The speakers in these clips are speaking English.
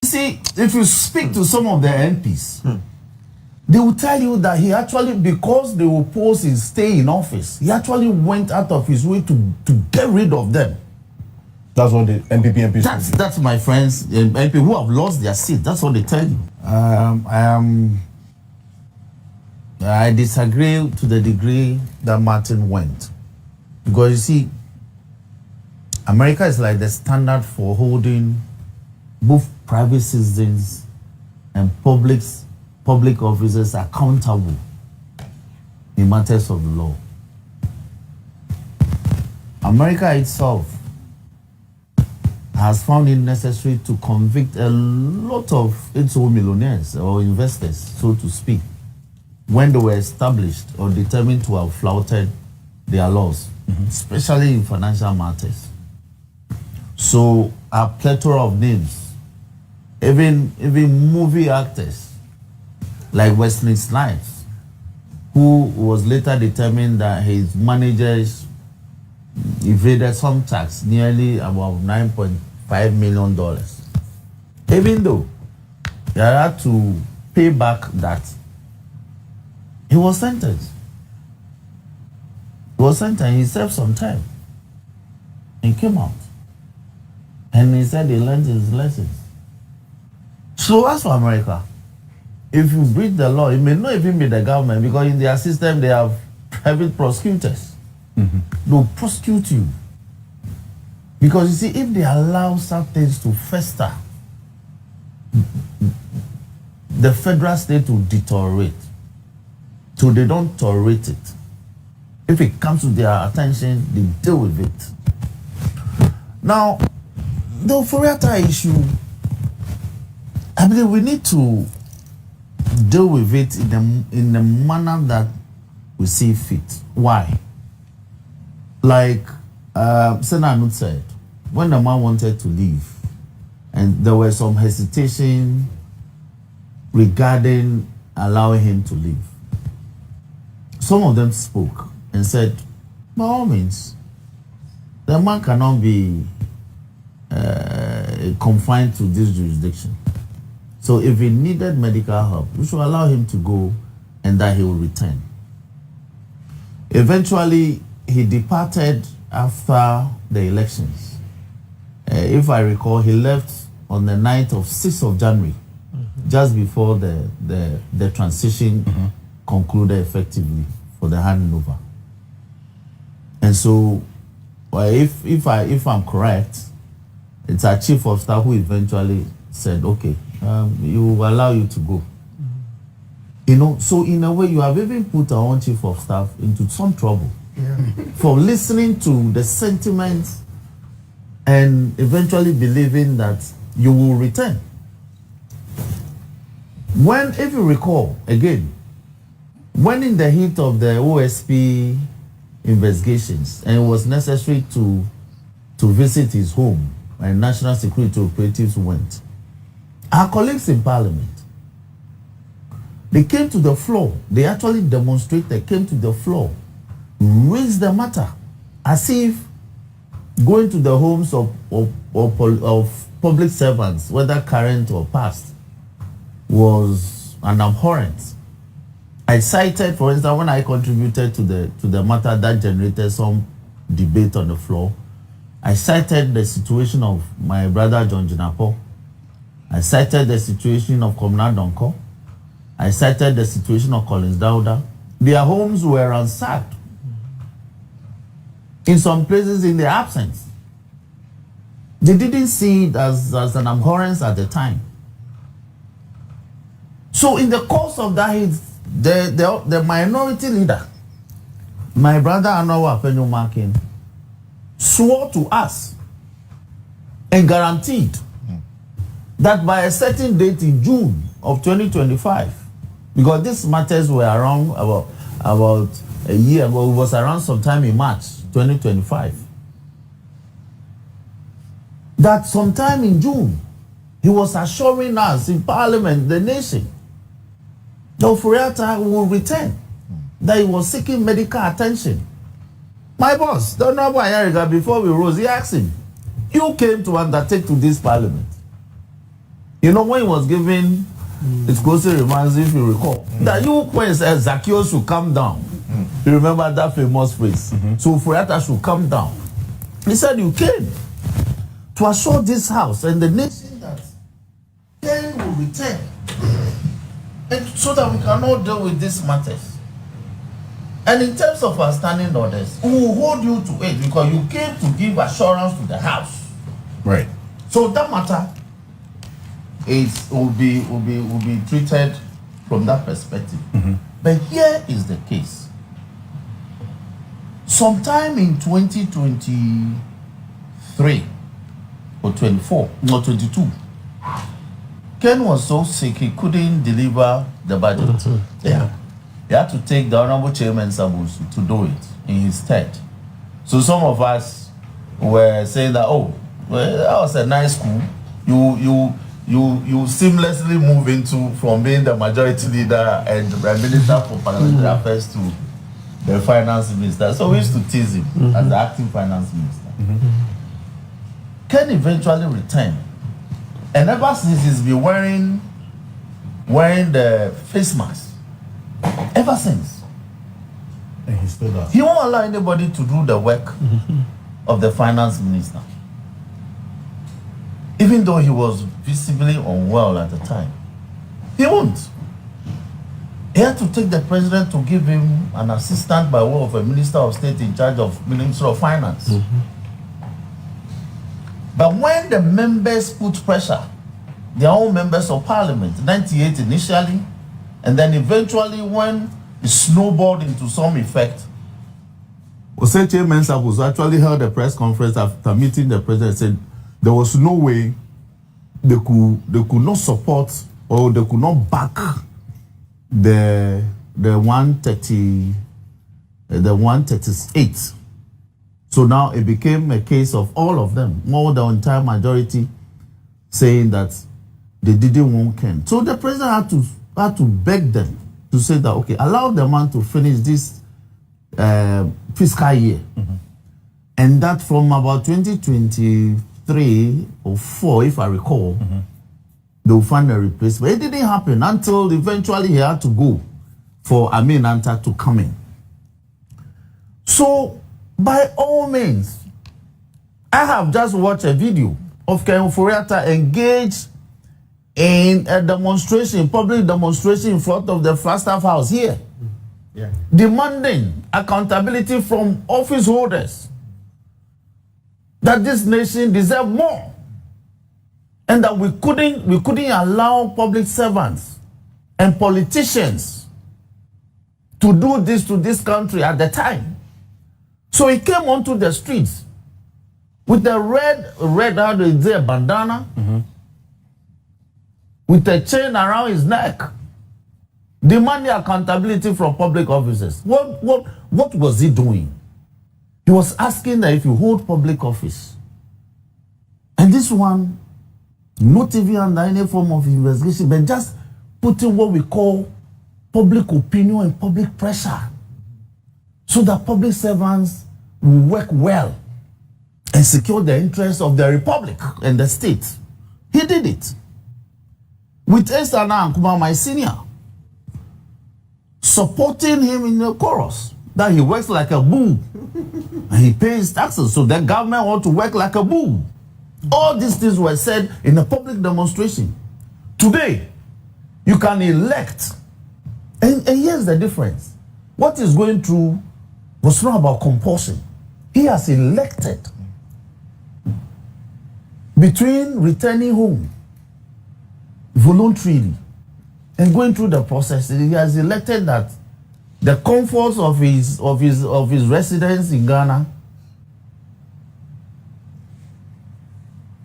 See, if you speak to some of the MPs, they will tell you that he actually, because they oppose his stay in office, he actually went out of his way to get rid of them. That's what the NPP MPs That's my friends, MP who have lost their seat. That's what they tell you. I disagree to the degree that Martin went. Because you see, America is like the standard for holding both private citizens and public officers accountable in matters of law. America itself has found it necessary to convict a lot of its own millionaires or investors, so to speak, when they were established or determined to have flouted their laws, especially in financial matters. So a plethora of names, even movie actors like Wesley Snipes, who was later determined that his managers evaded some tax, nearly about $9.5 million. Even though they had to pay back that, he was sentenced. He served some time and came out. And he said he learned his lessons. So as for America, if you breach the law, it may not even be the government, because in their system they have private prosecutors. They'll prosecute you. Because you see, if they allow some things to fester, the federal state will deteriorate. So they don't tolerate it. If it comes to their attention, they deal with it. Now, the Ofori issue, I believe we need to deal with it in the manner that we see fit. Why? Like Senator said, when the man wanted to leave, and there was some hesitation regarding allowing him to leave, some of them spoke and said, by all means, the man cannot be confined to this jurisdiction. So if he needed medical help, we should allow him to go and that he will return. Eventually, he departed after the elections. If I recall, he left on the night of 6th of January, just before the transition concluded effectively for the handover. And so, if I'm correct, it's our chief of staff who eventually said, okay, you will allow you to go. You know, so in a way, you have even put our own chief of staff into some trouble for listening to the sentiments and eventually believing that you will return. When, if you recall, again, when in the heat of the OSP investigations, and it was necessary to visit his home, and national security operatives went, our colleagues in parliament, they came to the floor. They actually demonstrated, came to the floor, raised the matter, as if going to the homes of public servants, whether current or past, was an abhorrence. I cited, for instance, when I contributed to the matter that generated some debate on the floor, I cited the situation of my brother John Jinapo. I cited the situation of Comrade Donko. I cited the situation of Collins Dauda. Their homes were ransacked. In some places, in their absence. They didn't see it as an abhorrence at the time. So in the course of that, the minority leader, my brother Anowa Penumakin, swore to us and guaranteed that by a certain date in June of 2025, because these matters were around about a year ago, it was around sometime in March 2025, that sometime in June, he was assuring us in Parliament, the nation, that Ofori will return, that he was seeking medical attention. My boss, the Honorable Ayariga, before we rose, he asked him, you came to undertake to this Parliament. You know, when he was given his closing remarks, if you recall, that you when said Zacchaeus should come down. You remember that famous phrase? So Ofori should come down. He said, you came to assure this house and the nation that Ken will return. And so that we can all deal with these matters. And in terms of our standing orders, we will hold you to it because you came to give assurance to the house. Right. So that matter will be treated from that perspective. But here is the case. Sometime in 2023 or 24 or 22, Ken was so sick he couldn't deliver the budget. Yeah. He had to take the Honorable Chairman Sabus to do it in his stead. So some of us were saying that, oh, well, that was a nice coup. You seamlessly move into from being the majority leader and the Minister for Parliamentary Affairs to the Finance Minister. So we used to tease him as the acting Finance Minister. Ken eventually returned. And ever since he's been wearing the face mask. Ever since. And he still does. He won't allow anybody to do the work of the Finance Minister. Even though he was visibly unwell at the time. He won't. He had to take the president to give him an assistant by way of a Minister of State in charge of Ministry of Finance. But when the members put pressure, their own members of parliament, 98 initially, and then eventually when it snowballed into some effect, Ose Chairman Sabus actually held a press conference after meeting the president and said there was no way they could not support or they could not back the 138. So now it became a case of all of them, more than the entire majority, saying that they didn't want Ken. So the president had to beg them to say that, okay, allow the man to finish this fiscal year. And that from about 2023 or 4, if I recall, they will find a replacement. It didn't happen until eventually he had to go for Atta to come in. So, by all means, I have just watched a video of Ken Ofori engaged in a demonstration, public demonstration in front of the Flagstaff House here, demanding accountability from office holders, that this nation deserves more, and that we couldn't allow public servants and politicians to do this to this country at the time. So he came onto the streets with a red how do you say, bandana, with a chain around his neck, demanding accountability from public officers. What was he doing? He was asking that if you hold public office, and this one, not even under any form of investigation, but just putting what we call public opinion and public pressure, so that public servants will work well and secure the interests of the republic and the state. He did it. With Esther Nkuma, my senior, supporting him in the chorus, that he works like a bull and he pays taxes, so the government want to work like a bull. All these things were said in a public demonstration. Today, you can elect, and here's the difference. What is going through was not about compulsion. He has elected between returning home voluntarily and going through the process. He has elected that the comforts of his residence in Ghana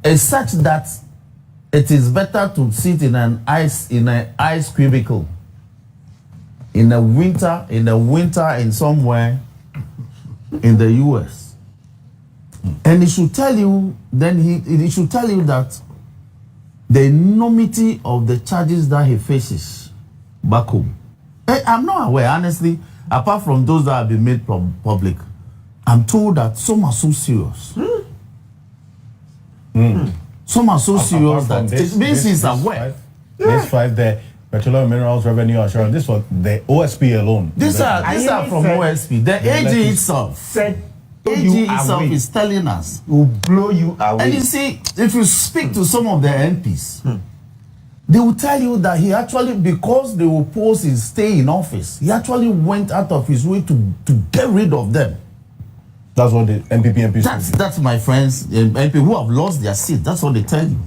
is such that it is better to sit in an ice cubicle in the winter in somewhere in the US. And he should tell you, then he should tell you that the enormity of the charges that he faces back home. I'm not aware, honestly, apart from those that have been made public. I'm told that some are so serious. Some are so serious Apart that from it means he's aware. These five, the Petroleum Minerals Revenue Assurance, this was the OSP alone. These are from OSP. The AG itself said AG itself is telling us will blow you away. And you see, if you speak to some of the MPs, they will tell you that he actually, because they will oppose his stay in office, he actually went out of his way to get rid of them. That's what the NPP MPs That's my friends, MP who have lost their seat. That's what they tell you.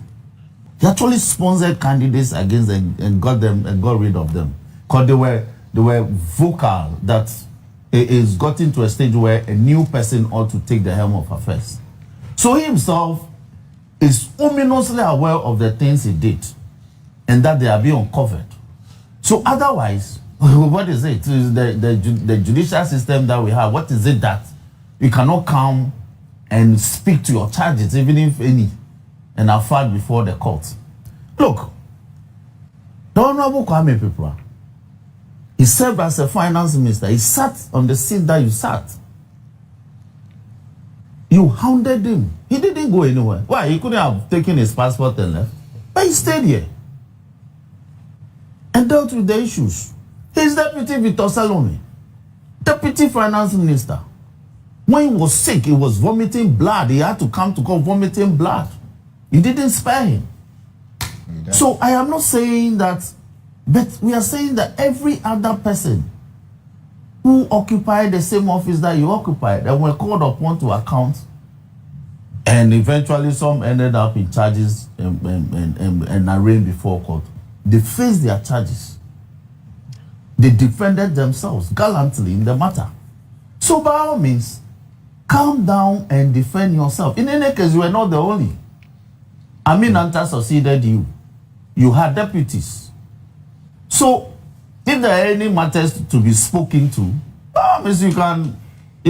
He actually sponsored candidates against them and got rid of them. Because they were vocal that it is gotten to a stage where a new person ought to take the helm of affairs. So he himself is ominously aware of the things he did and that they are being uncovered. So otherwise, what is it? The judicial system that we have, what is it that you cannot come and speak to your charges, even if any, and are filed before the court? Look, the Honorable Kwame Pipra, he served as a finance minister. He sat on the seat that you sat. You hounded him. He didn't go anywhere. Why? He couldn't have taken his passport and left. But he stayed here and dealt with the issues. His deputy, Victor Salome, deputy finance minister, when he was sick, he was vomiting blood. He had to come to court vomiting blood. He didn't spare him. So I am not saying that, but we are saying that every other person who occupied the same office that you occupied and were called upon to account, and eventually some ended up in charges and arraigned before court, they faced their charges. They defended themselves gallantly in the matter. So by all means, calm down and defend yourself. In any case, you were not the only. Atta succeeded you. You had deputies. So if there are any matters to be spoken to, means you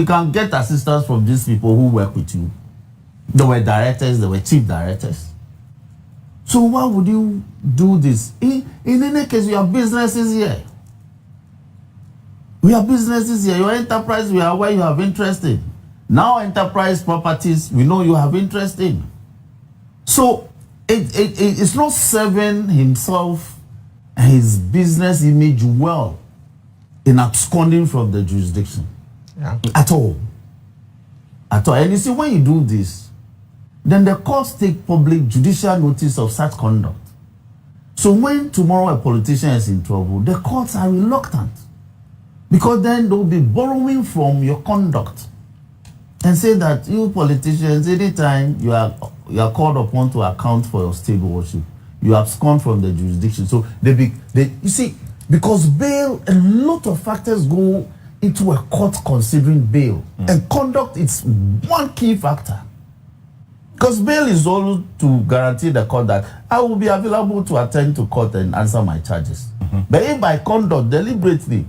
can get assistance from these people who work with you. There were directors, there were chief directors. So why would you do this? In any case, you have businesses here. We have businesses here. Your enterprise, we are where you have interest in. Now enterprise properties, we know you have interest in. So it's not serving himself and his business image well in absconding from the jurisdiction. Yeah. At all. At all. And you see, when you do this, then the courts take public judicial notice of such conduct. So when tomorrow a politician is in trouble, the courts are reluctant. Because then they'll be borrowing from your conduct and say that you politicians, anytime you are called upon to account for your state worship, you abscond from the jurisdiction. So you see, because bail, a lot of factors go into a court considering bail. And conduct is one key factor. Because bail is all to guarantee the court that I will be available to attend to court and answer my charges. But if by conduct, deliberately,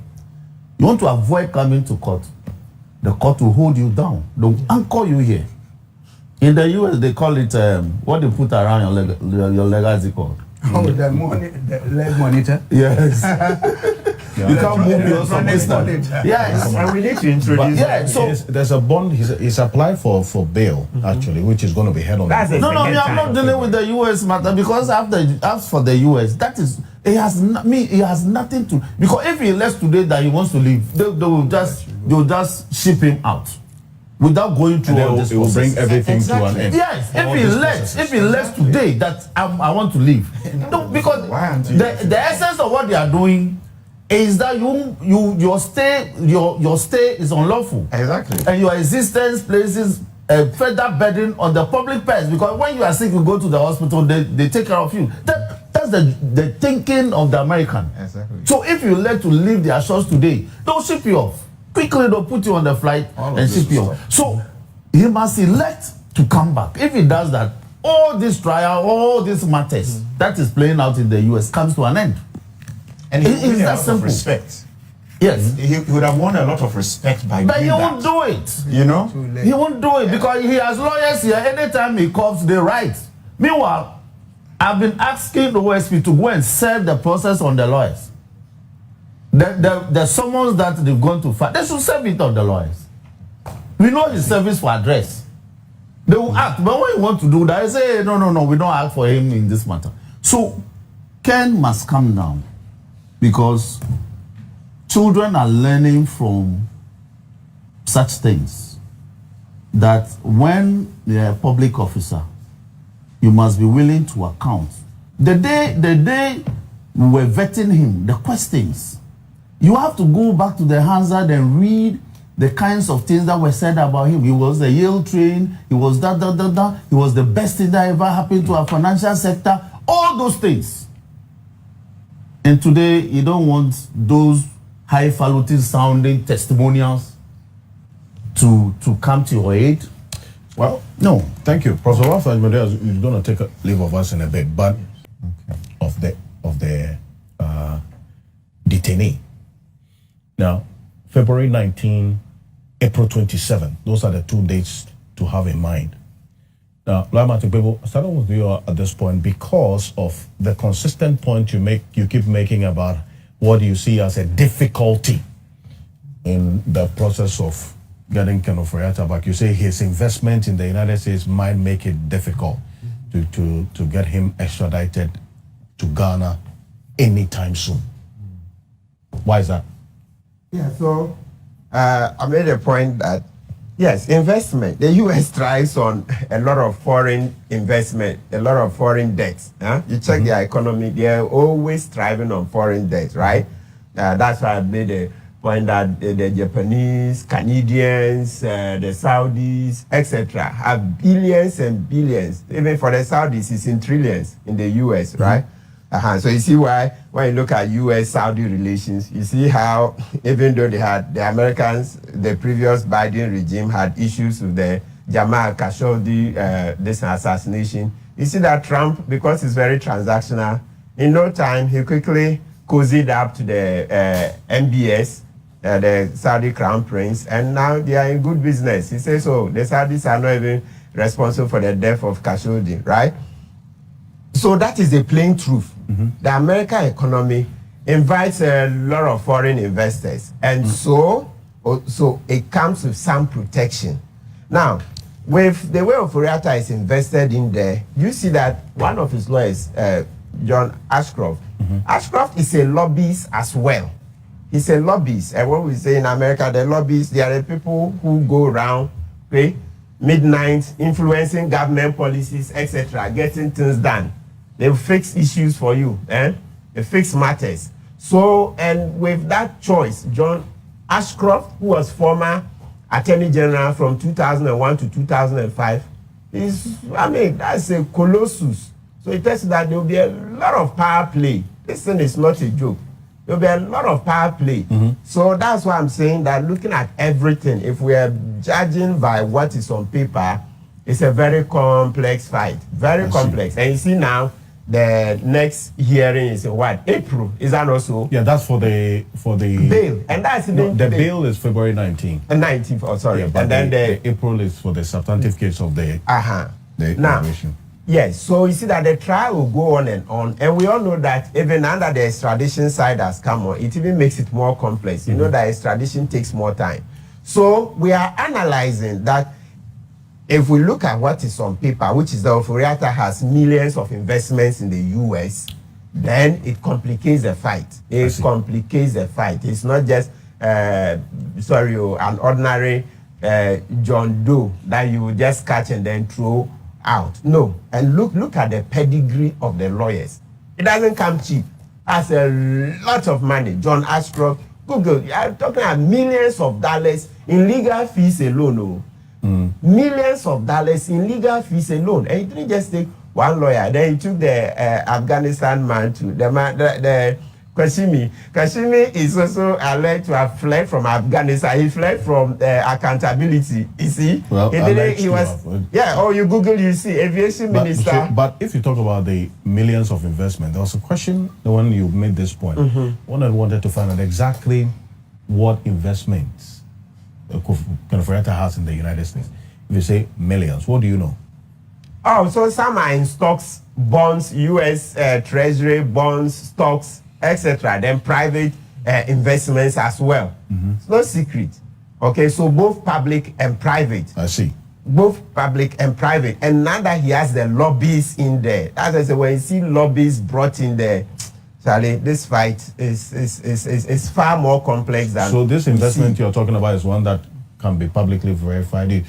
you want to avoid coming to court, the court will hold you down. They'll anchor you here. In the US, they call it, what they put around your leg, is it called? Oh, the leg monitor? Yes. You can't move your distance. Yes. And we need to introduce so there's a bond, he's applied for bail, actually, which is going to be held on. That's no, I'm not dealing with the US matter, because as for the US, that is, it has nothing to, because if he lets today that he wants to leave, they'll just ship him out without going through all this process. It will bring everything to an end. Yes, if he lets today that I want to leave, no, because the essence of what they are doing is that your stay is unlawful. Exactly. And your existence places a further burden on the public purse, because when you are sick, you go to the hospital, they take care of you. That's the thinking of the American. Exactly. So if you let to leave their shores today, they'll ship you off. Quickly they'll put you on the flight and ship you off. So he must elect to come back. If he does that, all this trial, all these matters that is playing out in the US comes to an end. And he Is that simple? Respect. Yes. He would have won a lot of respect by But doing he that. won't do it. You know? He won't do it because he has lawyers here. Anytime he comes, they write. Meanwhile, I've been asking the OSP to go and serve the process on the lawyers. The summons that they've gone to file, they should serve it on the lawyers. We know his service for address. They will act, but when you want to do that, I say, no, we don't act for him in this matter. So, Ken must come down because children are learning from such things that when you're a public officer, you must be willing to account. The day we were vetting him, the questions, you have to go back to the Hansard and read the kinds of things that were said about him. He was a Yale trained, he was he was the best thing that ever happened to our financial sector, all those things. And today, you don't want those highfalutin sounding testimonials to come to your aid. Well, no, thank you. Professor Walford is going to take a leave of us in a bit, but of the detainee. Now, February 19, April 27, those are the 2 dates to have in mind. Now, Martin people, starting with you at this point because of the consistent point you keep making about what you see as a difficulty in the process of getting Ken Ofori back. You say his investment in the United States might make it difficult to get him extradited to Ghana anytime soon. Why is that? Yeah, so I made a point that, yes, investment. The U.S. thrives on a lot of foreign investment, a lot of foreign debts. You check their economy, they're always thriving on foreign debts, right? That's why I made a point that the Japanese, Canadians, the Saudis, etc., have billions and billions. Even for the Saudis, it's in trillions in the U.S., right? So you see why when you look at U.S.-Saudi relations, you see how even though they had the Americans, the previous Biden regime had issues with the Jamal Khashoggi, this assassination. You see that Trump, because he's very transactional, in no time he quickly cozied up to the MBS, the Saudi Crown Prince, and now they are in good business. He says, so the Saudis are not even responsible for the death of Khashoggi, right? So that is the plain truth. The American economy invites a lot of foreign investors, and so it comes with some protection. Now, with the way Ofori is invested in there, you see that one of his lawyers, John Ashcroft, Ashcroft is a lobbyist as well. He's a lobbyist, and what we say in America, the lobbyists, they are the people who go around, okay, midnight, influencing government policies, etc., getting things done. They fix issues for you, they fix matters. So, and with that choice, John Ashcroft, who was former Attorney General from 2001 to 2005, that's a colossus. So it tells you that there will be a lot of power play. This thing is not a joke. There will be a lot of power play. So that's why I'm saying that looking at everything, if we are judging by what is on paper, it's a very complex fight. Very complex. And you see now, the next hearing is in what? April. Is that also? Yeah, that's for the bail. And that's the bail is February 19th. 19th, oh sorry. Yeah, but and then the April is for the substantive case of the now, immigration. yes, so you see that the trial will go on, and we all know that even under the extradition side has come on, it even makes it more complex. You know that extradition takes more time. So we are analyzing that. If we look at what is on paper, which is the Ofori has millions of investments in the U.S., then it complicates the fight. It complicates the fight. It's not just, an ordinary John Doe that you would just catch and then throw out. No. And look at the pedigree of the lawyers. It doesn't come cheap. That's a lot of money. John Ashcroft, Google, you are talking about millions of dollars in legal fees alone. Millions of dollars in legal fees alone. And he didn't just take one lawyer. Then he took the Afghanistan man too. The Kashimi. Kashimi is also alleged to have fled from Afghanistan. He fled from accountability. You see? Well, you Google, you see, aviation minister. But if you talk about the millions of investment, there was a question when you made this point. One I wanted to find out exactly what investments Ofori has in the United States. If you say millions, what do you know? Oh, so some are in stocks, bonds, U.S. Treasury, bonds, stocks, etc. Then private investments as well. It's no secret. Okay, so both public and private. I see. both public and private. And now that he has the lobbyists in there, as I said, when you see lobbyists brought in there, Charlie, this fight is far more complex than. So this investment you're talking about is one that can be publicly verified.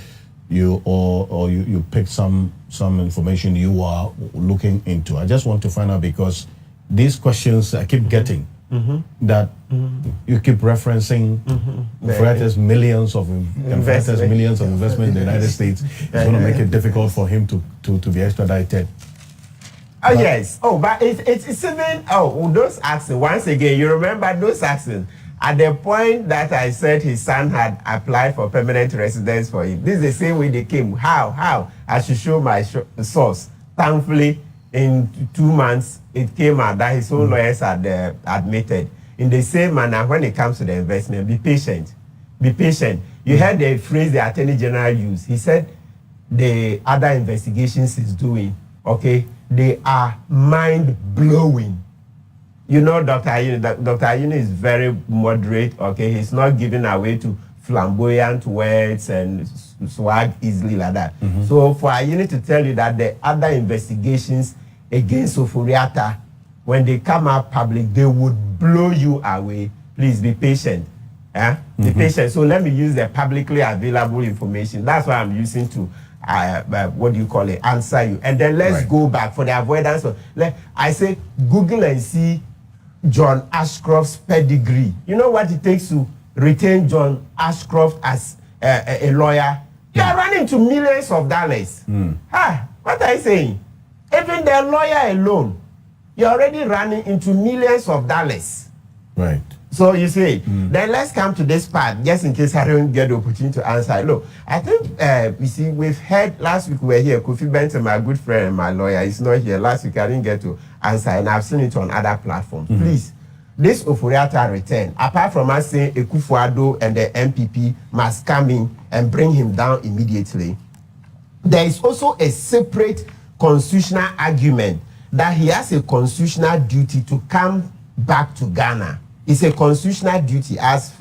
You pick some information you are looking into. I just want to find out, because these questions I keep getting, that you keep referencing millions of investment in the United States. It's going to make it difficult for him to be extradited. Oh, yes. Oh, but it's even, those actions, once again, you remember those actions. At the point that I said his son had applied for permanent residence for him, this is the same way they came. How? I should show my source. Thankfully, in 2 months, it came out that his own lawyers had admitted. In the same manner, when it comes to the investment, be patient. Be patient. You heard the phrase the Attorney General used. He said the other investigations he's doing, okay, they are mind-blowing. You know, Dr. Ayuni is very moderate, okay? He's not giving away to flamboyant words and swag easily like that. So for Ayuni to tell you that the other investigations against Ofori Atta, when they come out public, they would blow you away. Please be patient. Be patient. So let me use the publicly available information. That's what I'm using to answer you. And then let's go back for the avoidance of, I say Google and see John Ashcroft's pedigree. You know what it takes to retain John Ashcroft as a lawyer? You are running to millions of dollars. What are you saying? Even the lawyer alone, you're already running into millions of dollars. Right. So you see, then let's come to this part, just in case I don't get the opportunity to answer. Look, I think, you see, we've heard, last week we were here, Kofi Benton, my good friend and my lawyer, is not here. Last week I didn't get to answer, and I've seen it on other platforms. Please, this Ofori Atta return, apart from us saying Akufo-Addo and the NPP must come in and bring him down immediately, there is also a separate constitutional argument that he has a constitutional duty to come back to Ghana. It's a constitutional duty. As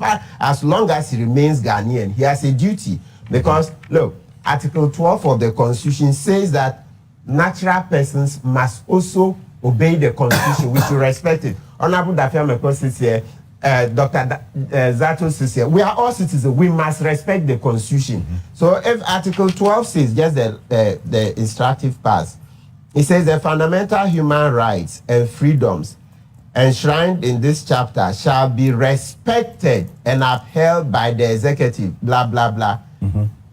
long as he remains Ghanaian, he has a duty. Because, look, Article 12 of the Constitution says that natural persons must also obey the Constitution. We should respect it. Honorable Dafia Meko sits here, Dr. Zato sits here. We are all citizens. We must respect the Constitution. So if Article 12 says, just the instructive part, it says the fundamental human rights and freedoms enshrined in this chapter shall be respected and upheld by the executive, blah, blah, blah.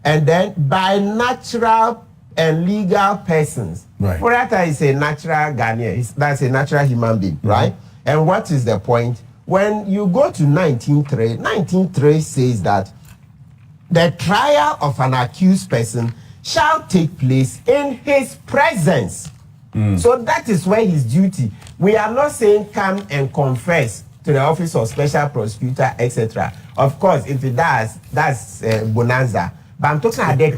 And then by natural and legal persons. Right. For that is a natural Ghanaian. That's a natural human being, right? And what is the point? When you go to 19.3 says that the trial of an accused person shall take place in his presence. So that is where his duty. We are not saying come and confess to the Office of Special Prosecutor, etc. Of course, if it does, that's bonanza. But I'm talking about the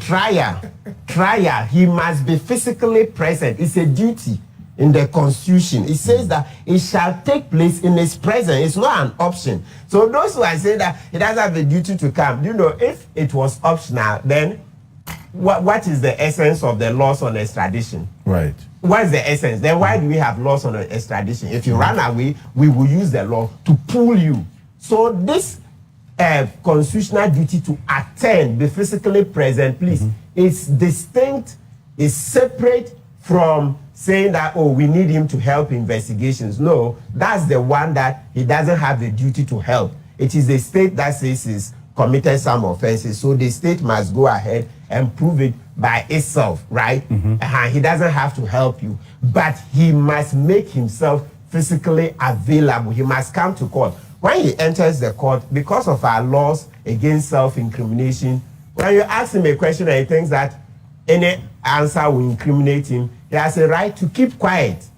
trial. He must be physically present. It's a duty in the Constitution. It says that it shall take place in his presence. It's not an option. So those who are saying that he doesn't have a duty to come, you know, if it was optional, then what is the essence of the laws on extradition? Right. What is the essence? Then why do we have laws on extradition? If you run away, we will use the law to pull you. So this constitutional duty to attend, be physically present, please, is distinct, is separate from saying that, oh, we need him to help investigations. No, that's the one that he doesn't have the duty to help. It is the state that says he's committed some offenses, so the state must go ahead and prove it by itself, right? He doesn't have to help you, but he must make himself physically available. He must come to court. When he enters the court, because of our laws against self-incrimination, when you ask him a question and he thinks that any answer will incriminate him, he has a right to keep quiet.